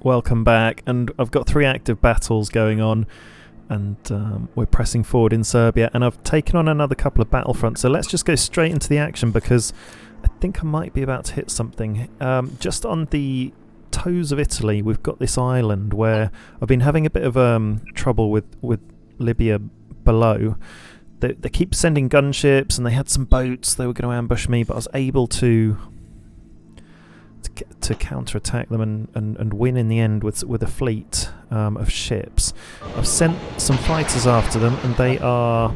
welcome back. And I've got 3 active battles going on, and we're pressing forward in Serbia, and I've taken on another couple of battlefronts. So let's just go straight into the action, because I think I might be about to hit something. Just on the toes of Italy, we've got this island where I've been having a bit of trouble with Libya below. They keep sending gunships, and they had some boats. They were going to ambush me, but I was able to counter-attack them and win in the end with a fleet of ships. I've sent some fighters after them, and they are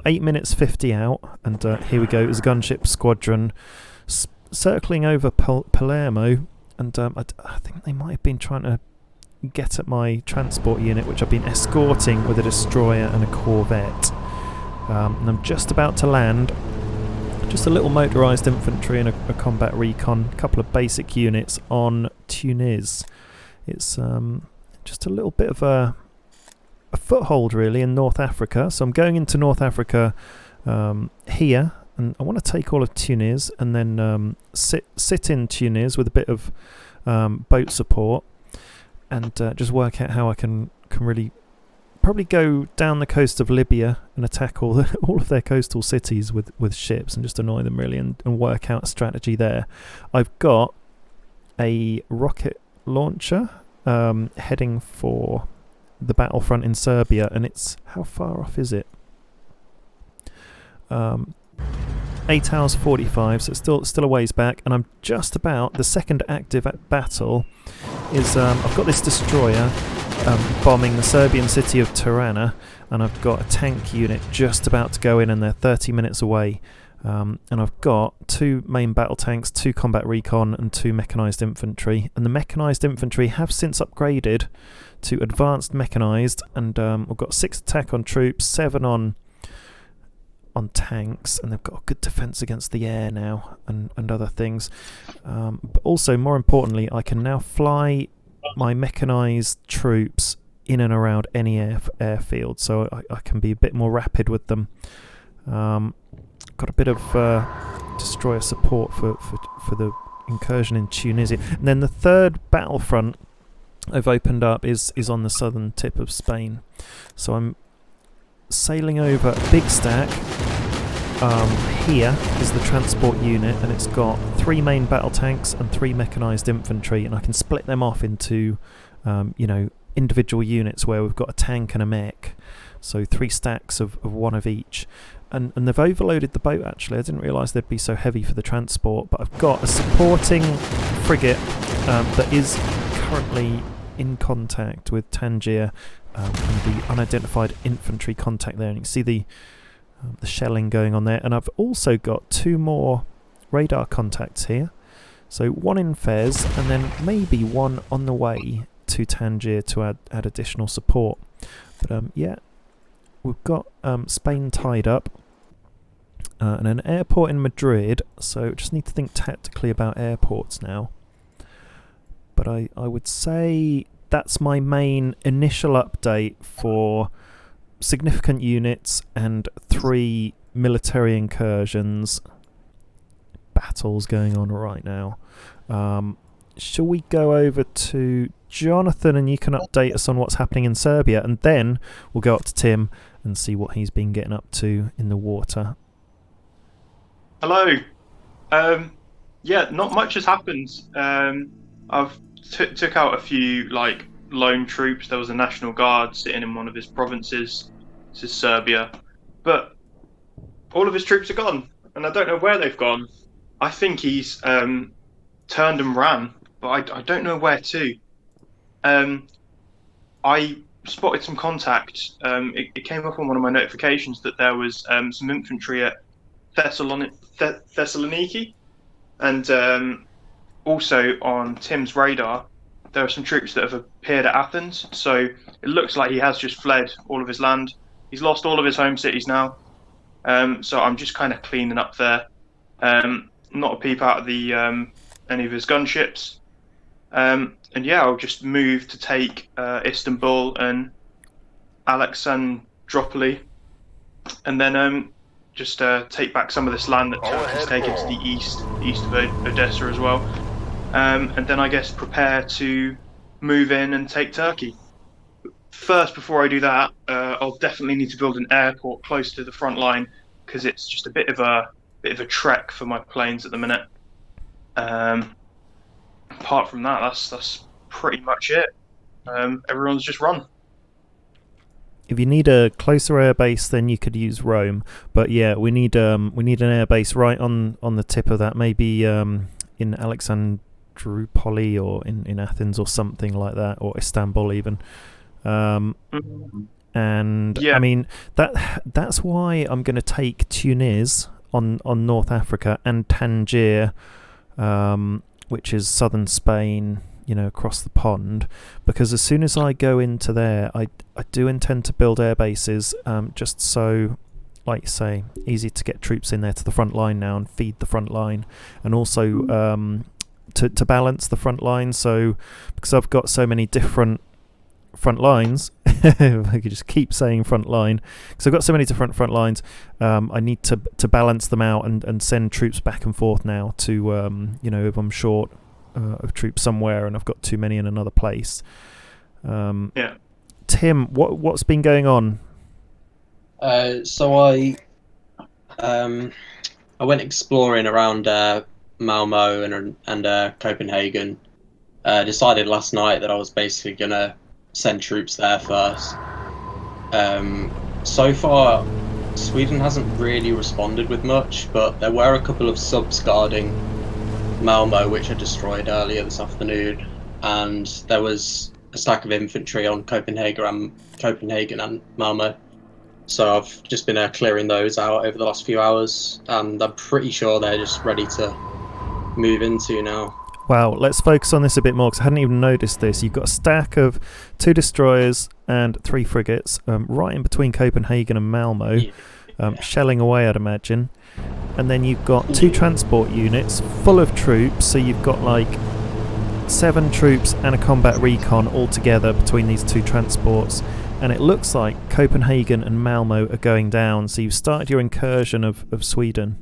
8 minutes 50 out, and here we go. There's a gunship squadron circling over Palermo, and I think they might have been trying to get at my transport unit, which I've been escorting with a destroyer and a corvette. And I'm just about to land. Just a little motorised infantry and a combat recon, a couple of basic units on Tunis. It's just a little bit of a foothold, really, in North Africa. So I'm going into North Africa here, and I want to take all of Tunis, and then sit in Tunis with a bit of boat support, and just work out how I can really probably go down the coast of Libya and attack all of their coastal cities with ships, and just annoy them, really, and work out a strategy there. I've got a rocket launcher heading for the battlefront in Serbia, and it's, how far off is it? 8 hours 45, so it's still a ways back, and I'm just about, the second active battle is I've got this destroyer bombing the Serbian city of Tirana, and I've got a tank unit just about to go in, and they're 30 minutes away. And I've got 2 main battle tanks, 2 combat recon, and 2 mechanised infantry. And the mechanised infantry have since upgraded to advanced mechanised, and I've got 6 attack on troops, 7 on tanks, and they've got a good defence against the air now, and other things. But also, more importantly, I can now fly my mechanised troops in and around any airfield, so I can be a bit more rapid with them. Got a bit of destroyer support for the incursion in Tunisia. And then the third battlefront I've opened up is on the southern tip of Spain. So I'm sailing over a big stack. Here is the transport unit, and it's got 3 main battle tanks and 3 mechanised infantry, and I can split them off into individual units where we've got a tank and a mech, so 3 stacks of one of each. And they've overloaded the boat, actually. I didn't realise they'd be so heavy for the transport, but I've got a supporting frigate that is currently in contact with Tangier, and the unidentified infantry contact there, and you can see the shelling going on there. And I've also got 2 more radar contacts here, so 1 in Fez, and then maybe 1 on the way to Tangier to add additional support. But yeah, we've got Spain tied up, and an airport in Madrid, so just need to think tactically about airports now. But I would say that's my main initial update for significant units and 3 military incursions battles going on right now. Shall we go over to Jonathan, and you can update us on what's happening in Serbia, and then we'll go up to Tim and see what he's been getting up to in the water. Hello. Yeah, not much has happened. I've took out a few lone troops. There was a National Guard sitting in one of his provinces. This is Serbia, but all of his troops are gone, and I don't know where they've gone. I think he's turned and ran, but I don't know where to. I spotted some contact. It came up on one of my notifications that there was some infantry at Thessaloniki, and also on Tim's radar there are some troops that have appeared at Athens. So it looks like he has just fled all of his land. He's lost all of his home cities now. So I'm just kind of cleaning up there. Not a peep out of the any of his gunships. And yeah, I'll just move to take Istanbul and Alexandropoli, and then just take back some of this land that Turkey's taken to the east of Odessa as well. And then I guess prepare to move in and take Turkey. First, before I do that, I'll definitely need to build an airport close to the front line because it's just a bit of a trek for my planes at the minute. Um, Apart from that, that's pretty much it. Everyone's just run. If you need a closer air base, then you could use Rome. But yeah, we need an air base right on the tip of that. Maybe in Alexandroupoli or in Athens or something like that, or Istanbul even. And I Yeah, mean that's why I'm going to take Tunis on North Africa and Tangier, which is southern Spain, across the pond, because as soon as I go into there, I do intend to build air bases, just so, like you say, easy to get troops in there to the front line now and feed the front line, and also to balance the front line. So because I've got so many different front lines, if I could just keep saying front line, because I've got so many different front lines, I need to balance them out and send troops back and forth now to, if I'm short of troops somewhere and I've got too many in another place. yeah. Tim, what's been going on? So I went exploring around Malmo and Copenhagen. Decided last night that I was basically gonna send troops there first. So far, Sweden hasn't really responded with much, but there were a couple of subs guarding Malmo, which I destroyed earlier this afternoon, and there was a stack of infantry on Copenhagen and Malmo. So I've just been clearing those out over the last few hours, and I'm pretty sure they're just ready to move into now. Wow, let's focus on this a bit more, because I hadn't even noticed this. You've got a stack of 2 destroyers and 3 frigates right in between Copenhagen and Malmo, shelling away, I'd imagine. And then you've got 2 transport units full of troops, so you've got like 7 troops and a combat recon all together between these 2 transports. And it looks like Copenhagen and Malmo are going down, so you've started your incursion of Sweden.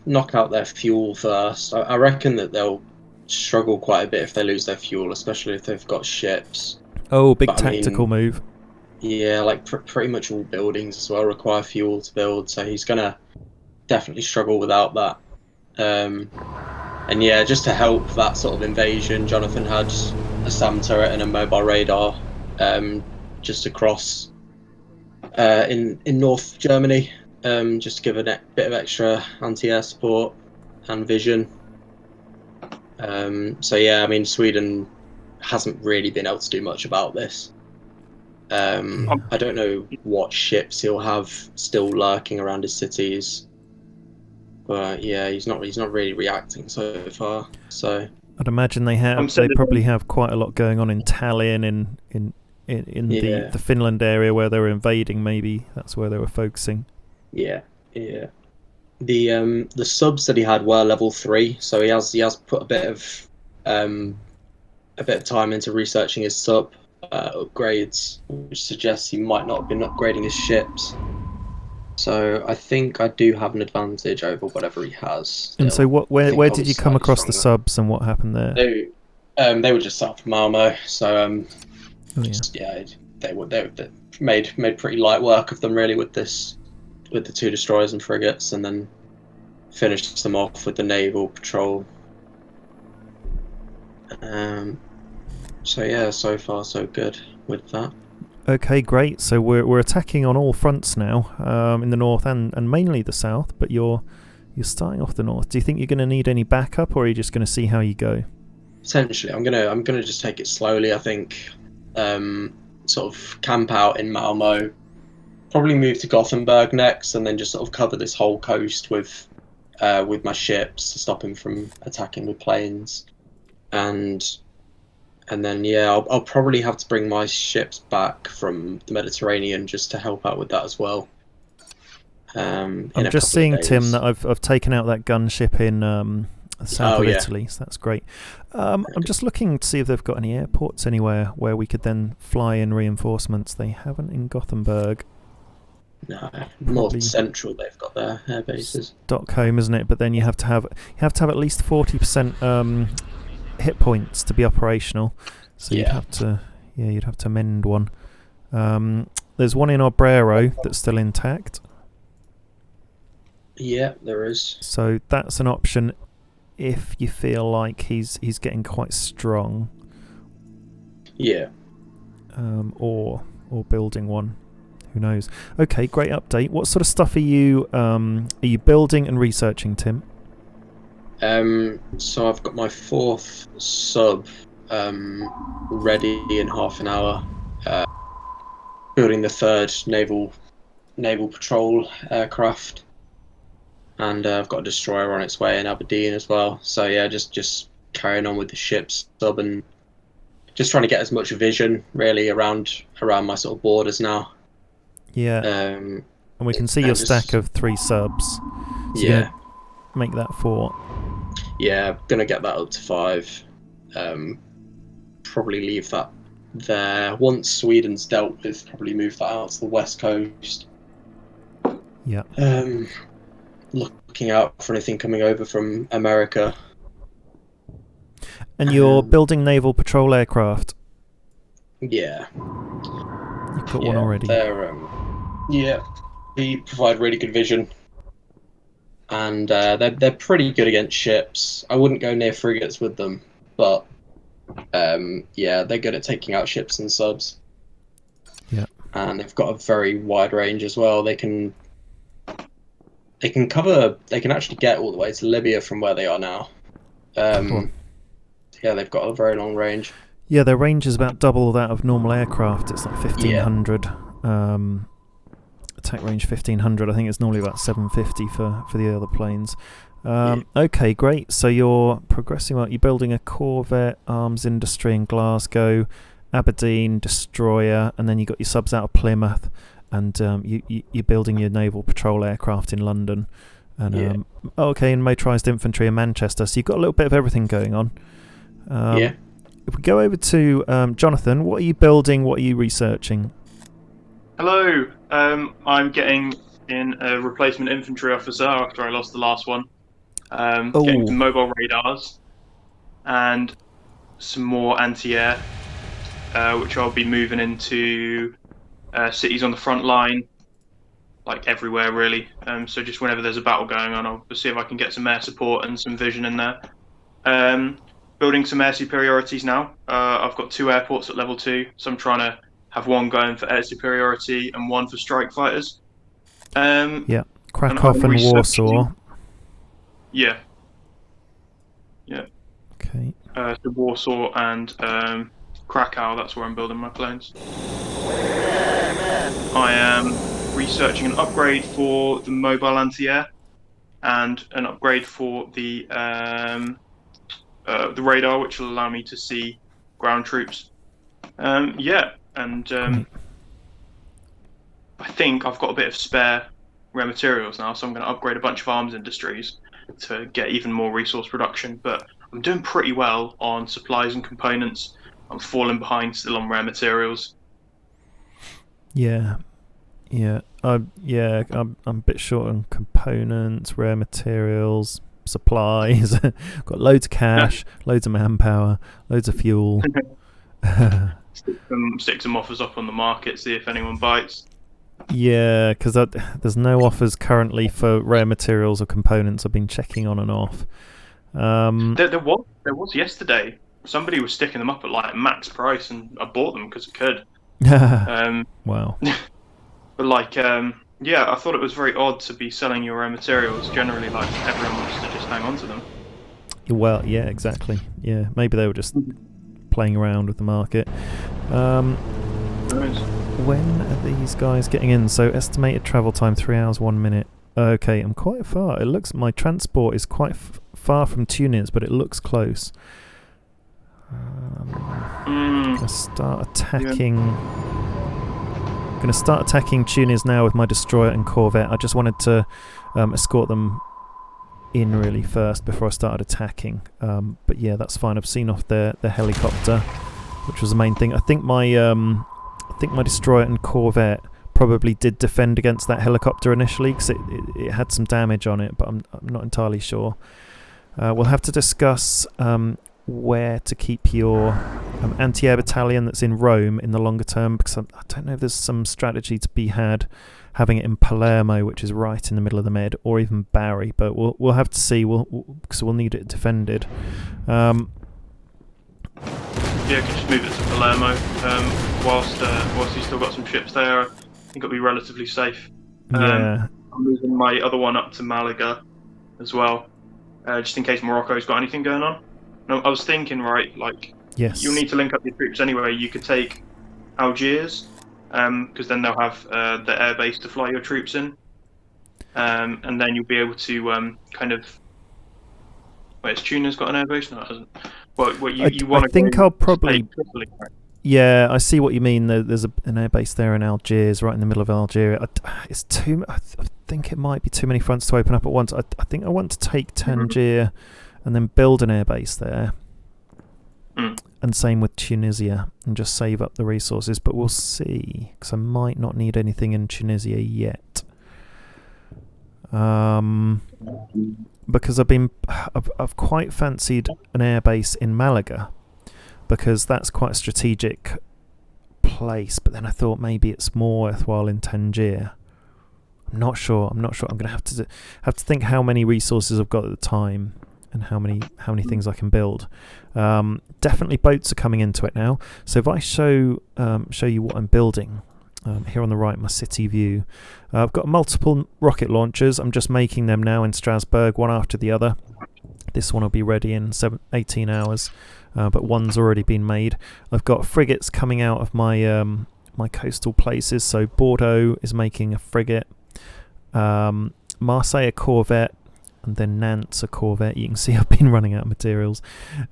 Knock out their fuel first. I reckon that they'll struggle quite a bit if they lose their fuel, especially if they've got ships. Oh, big tactical move. Yeah, like pretty much all buildings as well require fuel to build, so he's gonna definitely struggle without that. And yeah, just to help that sort of invasion, Jonathan had a SAM turret and a mobile radar just across in North Germany. Just to give a bit of extra anti-air support and vision. So yeah, I mean, Sweden hasn't really been able to do much about this. I don't know what ships he'll have still lurking around his cities, but yeah, he's not really reacting so far. So I'd imagine they probably have quite a lot going on in Tallinn, in the Finland area where they were invading. Maybe that's where they were focusing. Yeah. The subs that he had were level 3, so he has put a bit of time into researching his sub upgrades, which suggests he might not have been upgrading his ships. So I think I do have an advantage over whatever he has still. And so where did you come across the subs, and what happened there? They were just south of Malmo, so they made pretty light work of them really with the 2 destroyers and frigates, and then finished them off with the naval patrol. So yeah, so far so good with that. Okay, great. So we're attacking on all fronts now, in the north and mainly the south. But you're starting off the north. Do you think you're going to need any backup, or are you just going to see how you go? Essentially, I'm gonna just take it slowly. I think sort of camp out in Malmo, probably move to Gothenburg next, and then just sort of cover this whole coast with my ships to stop him from attacking with planes, and then I'll probably have to bring my ships back from the Mediterranean just to help out with that as well. I'm just seeing, Tim, that I've taken out that gunship in south of Italy, so that's great. I'm just looking to see if they've got any airports anywhere where we could then fly in reinforcements. They haven't in Gothenburg. No, more central. They've got their air bases. Stockholm, isn't it? But then you have to have at least 40% hit points to be operational. So you'd Yeah. have to mend one. There's one in Obrero that's still intact. Yeah, there is. So that's an option if you feel like he's getting quite strong. Yeah. Or building one. Who knows? Okay, great update. What sort of stuff are you building and researching, Tim? So I've got my 4th sub ready in half an hour. Building the 3rd naval patrol aircraft, and I've got a destroyer on its way in Aberdeen as well. So yeah, just carrying on with the ship's sub and just trying to get as much vision really around my sort of borders now. Yeah. And we can see your stack of 3 subs. So yeah. Make that 4. Yeah, gonna get that up to 5. Probably leave that there. Once Sweden's dealt with, probably move that out to the west coast. Yeah. Looking out for anything coming over from America. And you're building naval patrol aircraft? Yeah. You've got one already? They provide really good vision. And they're pretty good against ships. I wouldn't go near frigates with them, but they're good at taking out ships and subs. Yeah. And they've got a very wide range as well. They can actually get all the way to Libya from where they are now. Cool. Yeah, they've got a very long range. Yeah, their range is about double that of normal aircraft. It's like 1,500. Attack range 1,500. I think it's normally about 750 for the other planes. Okay, great. So you're progressing well. You're building a corvette arms industry in Glasgow, Aberdeen, destroyer, and then you got your subs out of Plymouth, and you're building your naval patrol aircraft in London. And and motorised infantry in Manchester. So you've got a little bit of everything going on. If we go over to Jonathan, what are you building? What are you researching? Hello. I'm getting in a replacement infantry officer after I lost the last one. Getting some mobile radars and some more anti-air, which I'll be moving into cities on the front line, like everywhere really. So just whenever there's a battle going on, I'll see if I can get some air support and some vision in there. Building some air superiorities now. I've got 2 airports at level 2, so I'm trying to have one going for air superiority and one for strike fighters. Krakow and Warsaw. Yeah. Okay. So Warsaw and Krakow, that's where I'm building my planes. I am researching an upgrade for the mobile anti-air and an upgrade for the radar, which will allow me to see ground troops. I think I've got a bit of spare rare materials now, so I'm going to upgrade a bunch of arms industries to get even more resource production. But I'm doing pretty well on supplies and components. I'm falling behind still on rare materials. I'm a bit short on components, rare materials, supplies. Got loads of cash, loads of manpower, loads of fuel. Stick some offers up on the market, see if anyone bites. Yeah, because there's no offers currently for rare materials or components. I've been checking on and off. There was yesterday. Somebody was sticking them up at like max price, and I bought them because I could. Wow. But I thought it was very odd to be selling your rare materials. Generally, like everyone wants to just hang on to them. Well, yeah, exactly. Yeah, maybe they were just playing around with the market. When are these guys getting in? So estimated travel time 3 hours 1 minute. Okay, I'm quite far. It looks my transport is quite far from Tunis, but it looks close. Gonna start attacking. Gonna start attacking Tunis now with my destroyer and corvette. I just wanted to escort them in really first before I started attacking. But yeah, that's fine. I've seen off their helicopter, which was the main thing. I think my destroyer and corvette probably did defend against that helicopter initially because it had some damage on it, but I'm not entirely sure. We'll have to discuss where to keep your anti-air battalion that's in Rome in the longer term, because I don't know if there's some strategy to be had having it in Palermo, which is right in the middle of the Med, or even Bari, but we'll have to see. Because we'll need it defended. Yeah, you can just move it to Palermo. Whilst you've still got some ships there, I think it'll be relatively safe. Yeah. I'm moving my other one up to Malaga as well, just in case Morocco's got anything going on. No, I was thinking, right, like, Yes. you'll need to link up your troops anyway. You could take Algiers, because then they'll have the air base to fly your troops in, and then you'll be able to kind of. Wait, has Tunis got an air base? No, it hasn't. Well, you want to. I think I'll probably. Tripoli, right? Yeah, I see what you mean. There's an air base there in Algiers, right in the middle of Algeria. It's too. I think it might be too many fronts to open up at once. I think I want to take Tangier, and then build an air base there. And same with Tunisia, and just save up the resources. But we'll see, because I might not need anything in Tunisia yet. Because I've quite fancied an air base in Malaga, because that's quite a strategic place. But then I thought maybe it's more worthwhile in Tangier. I'm not sure. I'm going to have to think how many resources I've got at the time and how many things I can build. Definitely boats are coming into it now. So if I show you what I'm building. Here on the right, my city view. I've got multiple rocket launchers. I'm just making them now in Strasbourg, one after the other. This one will be ready in 18 hours, but one's already been made. I've got frigates coming out of my my coastal places. So Bordeaux is making a frigate, Marseille a corvette, and then Nantes a corvette. You can see I've been running out of materials.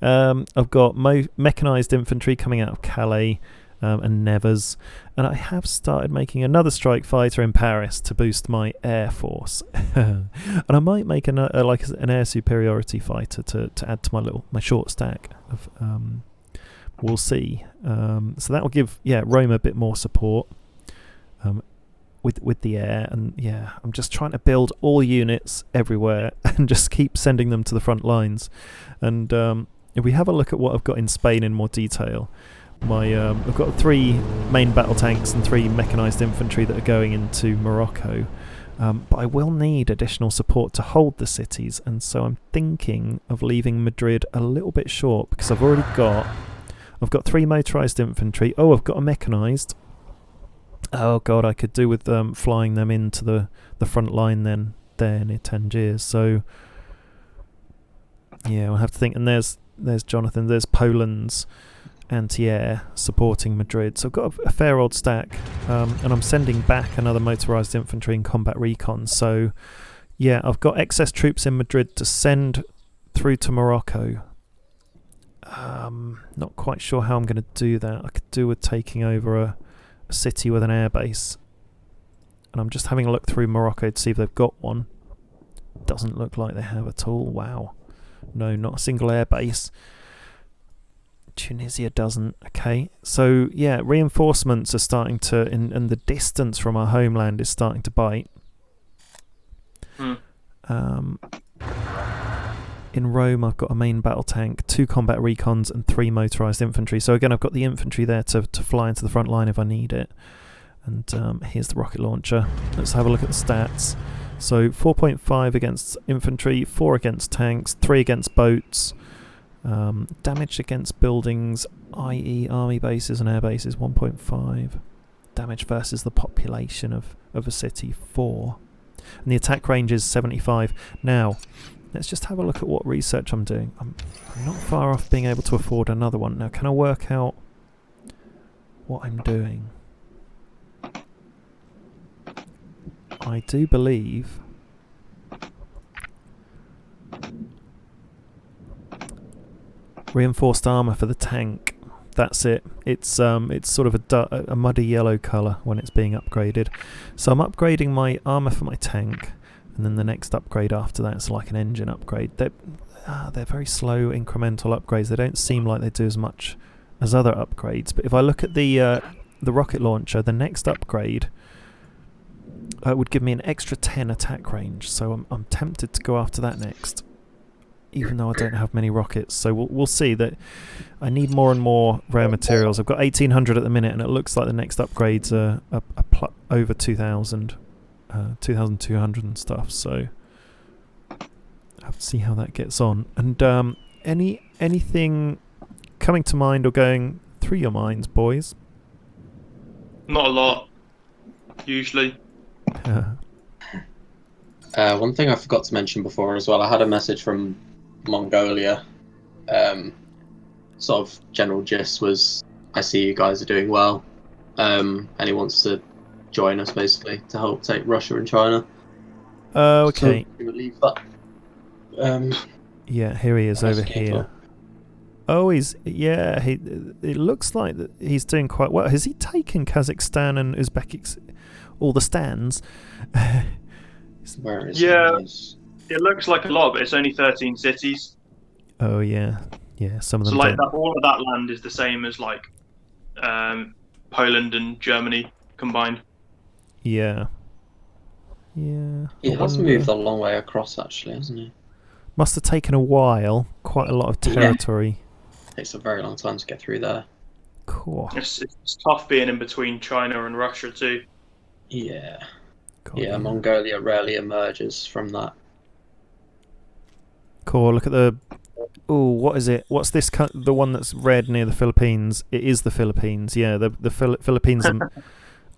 I've got mechanised infantry coming out of Calais. And Nevers, and I have started making another strike fighter in Paris to boost my air force, and I might make an air superiority fighter to add to my short stack of. We'll see. So that will give Rome a bit more support with the air, and I'm just trying to build all units everywhere and just keep sending them to the front lines. And if we have a look at what I've got in Spain in more detail. I've got 3 main battle tanks and 3 mechanised infantry that are going into Morocco, but I will need additional support to hold the cities, and so I'm thinking of leaving Madrid a little bit short, because I've got 3 motorised infantry. Oh, I've got a mechanised. Oh god, I could do with flying them into the front line then there near Tangier. So yeah, I'll have to think. And there's Jonathan. There's Poland's anti-air supporting Madrid, so I've got a fair old stack, and I'm sending back another motorised infantry and combat recon. So yeah, I've got excess troops in Madrid to send through to Morocco. Not quite sure how I'm going to do that. I could do with taking over a city with an air base, and I'm just having a look through Morocco to see if they've got one. Doesn't look like they have at all. Wow, no, not a single air base. Tunisia doesn't. Okay, so yeah, reinforcements are starting to, and the distance from our homeland is starting to bite. In Rome, I've got a main battle tank, 2 combat recons, and 3 motorised infantry. So again, I've got the infantry there to fly into the front line if I need it. And here's the rocket launcher. Let's have a look at the stats. So 4.5 against infantry, 4 against tanks, 3 against boats. Damage against buildings, i.e. army bases and air bases, 1.5. Damage versus the population of a city, 4. And the attack range is 75. Now, let's just have a look at what research I'm doing. I'm not far off being able to afford another one. Now, can I work out what I'm doing? I do believe... Reinforced armour for the tank. That's it. It's sort of a muddy yellow colour when it's being upgraded. So I'm upgrading my armour for my tank, and then the next upgrade after that is like an engine upgrade. They're very slow incremental upgrades. They don't seem like they do as much as other upgrades. But if I look at the rocket launcher, the next upgrade would give me an extra 10 attack range. So I'm tempted to go after that next. even though I don't have many rockets. So we'll see. That I need more and more rare materials. I've got 1,800 at the minute, and it looks like the next upgrades are over 2,000, 2,200 and stuff. So I have to see how that gets on. And anything coming to mind or going through your minds, boys? Not a lot, usually. One thing I forgot to mention before as well, I had a message from Mongolia. Sort of general gist was, I see you guys are doing well, and he wants to join us basically to help take Russia and China. Okay. So we will leave that. Yeah, here he is over here. Oh, it looks like that he's doing quite well. Has he taken Kazakhstan and Uzbekistan, all the stands? Where is Yeah, it? it looks like a lot, but it's only 13 cities. Oh yeah, some of them. So like that, all of that land is the same as like Poland and Germany combined. Yeah. He has moved a long way across, actually, hasn't he? Must have taken a while. Quite a lot of territory. Yeah. Takes a very long time to get through there. Cool. It's tough being in between China and Russia too. Yeah. God, Yeah, Mongolia rarely emerges from that. Cool. Look at the. Oh, what is it? What's this? The one that's red near the Philippines. It is the Philippines. Yeah, the Philippines.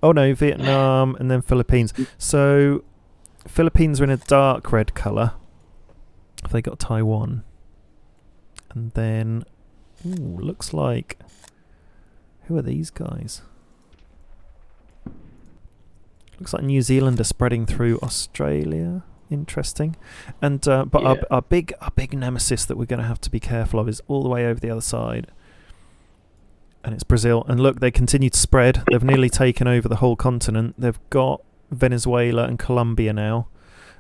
Oh no, Vietnam and then Philippines. So, Philippines are in a dark red colour. Have they got Taiwan? And then, looks like. Who are these guys? Looks like New Zealand are spreading through Australia. Interesting. And but Yeah. our big nemesis that we're going to have to be careful of is all the way over the other side. And it's Brazil. And look, they continue to spread. They've nearly taken over the whole continent. They've got Venezuela and Colombia now.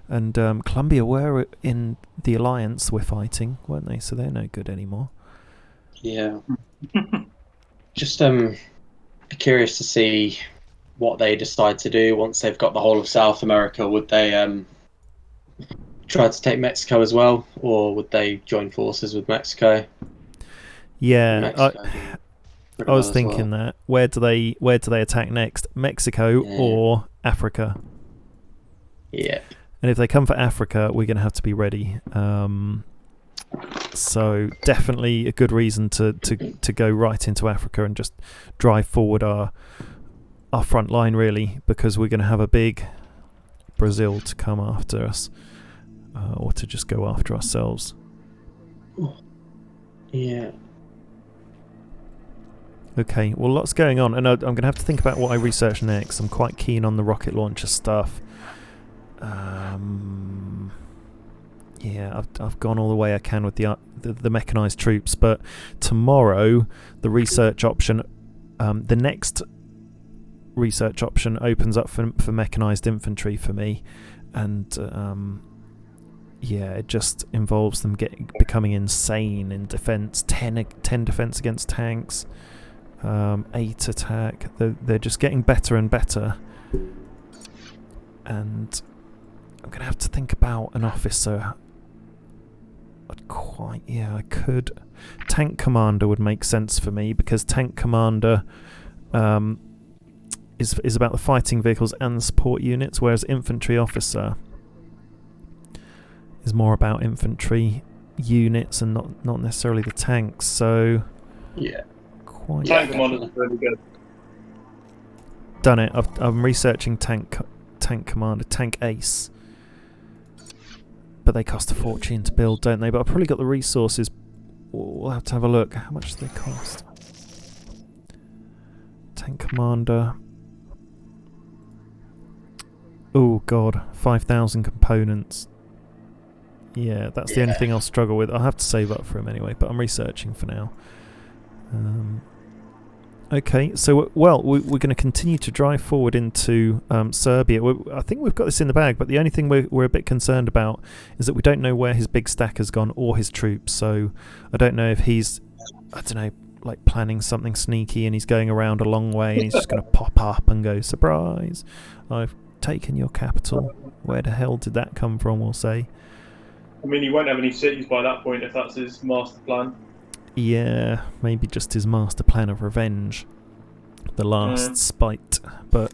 And Colombia were in the alliance we're fighting, weren't they? So they're no good anymore. Yeah. Just curious to see what they decide to do once they've got the whole of South America. Would they try to take Mexico as well, or would they join forces with Mexico? Yeah, I was as thinking that. Where do they attack next? Mexico or Africa? Yeah. And if they come for Africa, we're going to have to be ready. So definitely a good reason to go right into Africa and just drive forward our front line, really, because we're going to have a big Brazil to come after us, or to just go after ourselves. Yeah. Okay, well, lots going on, and I'm going to have to think about what I research next. I'm quite keen on the rocket launcher stuff. Yeah, I've gone all the way I can with the mechanised troops, but tomorrow the research option, the next research option opens up for mechanised infantry for me, and yeah, it just involves them becoming insane in defence. 10 defence against tanks, 8 attack. They're just getting better and better, and I'm going to have to think about an officer. I could. Tank commander would make sense for me, because tank commander is about the fighting vehicles and the support units, whereas infantry officer is more about infantry units and not necessarily the tanks. So yeah, tank commander is really good. Done it. I'm researching tank commander, tank ace. But they cost a fortune to build, don't they? But I've probably got the resources. We'll have to have a look. How much do they cost? Tank commander. Oh god, 5,000 components. Yeah, that's the only thing I'll struggle with. I'll have to save up for him anyway, but I'm researching for now. Okay, so we're going to continue to drive forward into Serbia. I think we've got this in the bag, but the only thing we're a bit concerned about is that we don't know where his big stack has gone or his troops. So I don't know if he's, like planning something sneaky and he's going around a long way and he's just going to pop up and go, surprise, I've taken your capital. Where the hell did that come from, we'll say. I mean, he won't have any cities by that point if that's his master plan. Yeah, maybe just his master plan of revenge, the last spite. But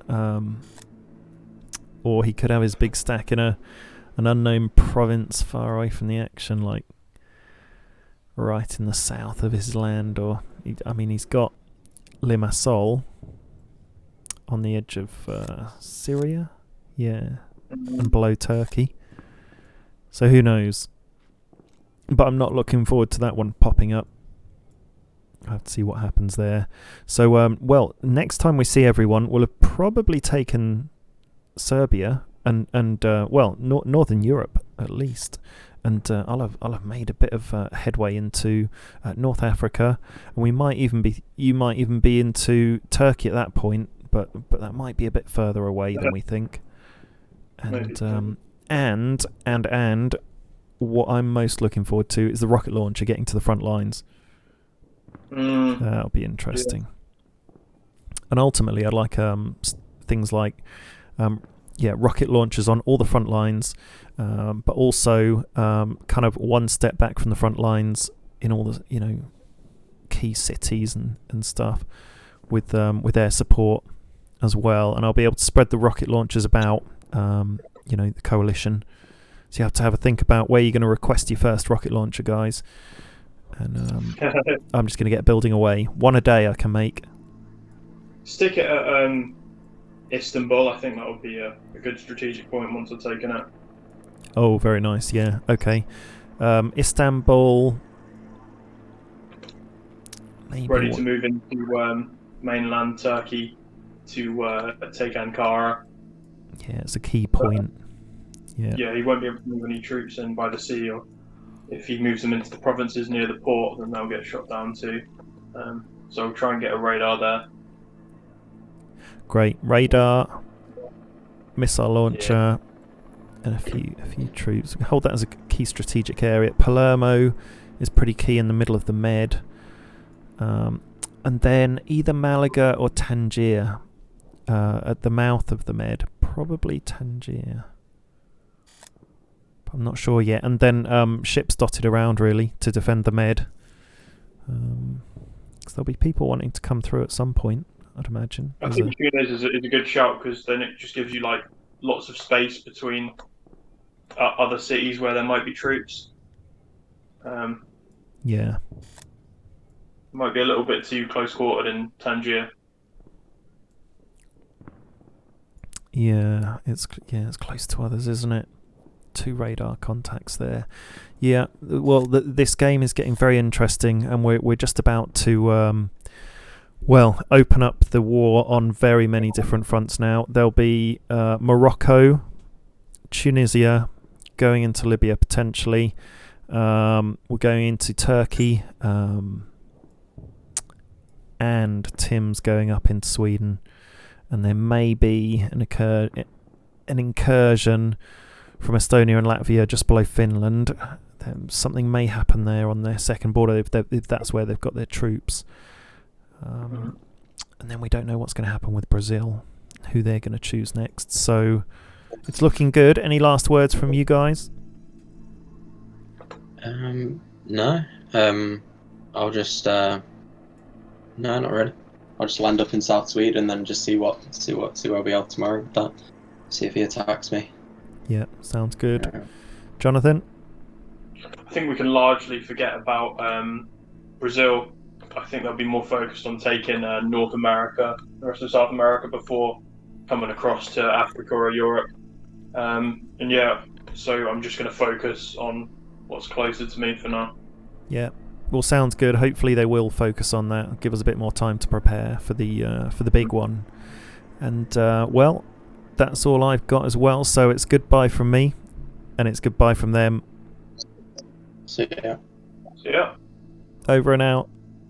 or he could have his big stack in an unknown province far away from the action, like right in the south of his land. Or he's got Limassol on the edge of Syria, yeah, and below Turkey. So who knows? But I'm not looking forward to that one popping up. I have to see what happens there. So, well, next time we see everyone, we'll have probably taken Serbia and Northern Europe at least, and I'll have made a bit of headway into North Africa, and you might even be into Turkey at that point, but that might be a bit further away than we think. And what I'm most looking forward to is the rocket launcher getting to the front lines. That'll be interesting. Yeah. And ultimately, I'd like things like rocket launchers on all the front lines, but also kind of one step back from the front lines in all the key cities and stuff with air support as well. And I'll be able to spread the rocket launchers about the coalition. So you have to have a think about where you're going to request your first rocket launcher, guys. And I'm just going to get building away. One a day I can make. Stick it at Istanbul. I think that would be a good strategic point once I've taken it. Oh, very nice. Yeah. Okay. Istanbul. Maybe ready to move into mainland Turkey to take Ankara. Yeah, it's a key point. Yeah, he won't be able to move any troops in by the sea, or if he moves them into the provinces near the port, then they'll get shot down too. So we'll try and get a radar there. Great. Radar, missile launcher, and a few troops. We hold that as a key strategic area. Palermo is pretty key in the middle of the Med. And then either Malaga or Tangier at the mouth of the Med. Probably Tangier. I'm not sure yet. And then ships dotted around, really, to defend the Med. Because there'll be people wanting to come through at some point, I'd imagine. I think Tunis is a good shout, because then it just gives you lots of space between other cities where there might be troops. Yeah. Might be a little bit too close quartered in Tangier. Yeah, it's close to others, isn't it? 2 radar contacts there. Yeah, well, this game is getting very interesting, and we're just about to open up the war on very many different fronts now. There'll be Morocco, Tunisia, going into Libya potentially. We're going into Turkey, and Tim's going up into Sweden, and there may be an incursion from Estonia and Latvia just below Finland. Something may happen there on their second border if that's where they've got their troops. And then we don't know what's going to happen with Brazil, who they're going to choose next. So it's looking good. Any last words from you guys? No. I'll just no, not really. I'll just land up in South Sweden and then just see where we are tomorrow with that. See if he attacks me. Yeah, sounds good. Jonathan? I think we can largely forget about Brazil. I think they'll be more focused on taking North America, the rest of South America, before coming across to Africa or Europe. So I'm just going to focus on what's closer to me for now. Yeah. Well, sounds good. Hopefully they will focus on that. Give us a bit more time to prepare for the big one. And that's all I've got as well. So it's goodbye from me, and it's goodbye from them. See ya. See ya. Over and out.